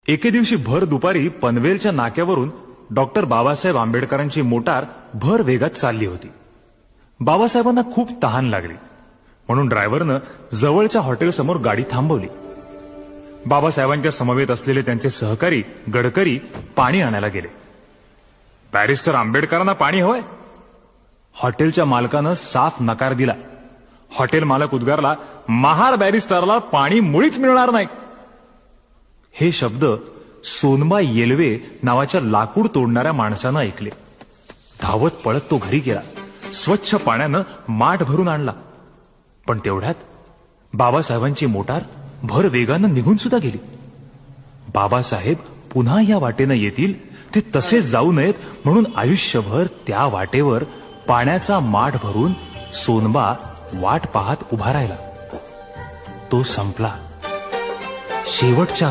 एके दिवशी भर दुपारी पनवेलच्या नाक्यावरून डॉक्टर बाबासाहेब आंबेडकरांची मोटार भर वेगात चालली होती. बाबासाहेबांना खूप तहान लागली म्हणून ड्रायव्हरनं जवळच्या हॉटेलसमोर गाडी थांबवली. बाबासाहेबांच्या समवेत असलेले त्यांचे सहकारी गडकरी पाणी आणायला गेले. बॅरिस्टर आंबेडकरांना पाणी हवंय? हॉटेलच्या मालकानं साफ नकार दिला. हॉटेल मालक उद्गारला, महार बॅरिस्टरला पाणी मुळीच मिळणार नाही. हे शब्द सोनबा येलवे नावाच्या लाकूड तोडणाऱ्या माणसानं ऐकले. धावत पळत तो घरी गेला. स्वच्छ पाण्यानं माठ भरून आणला. पण तेवढ्यात बाबासाहेबांची मोटार भर वेगानं निघून सुद्धा गेली. बाबासाहेब पुन्हा या वाटेनं येतील, ते तसे जाऊ नयेत म्हणून आयुष्यभर त्या वाटेवर पाण्याचा माठ भरून सोनबा वाट पाहत उभा राहिला. तो संपला. शेवटच्या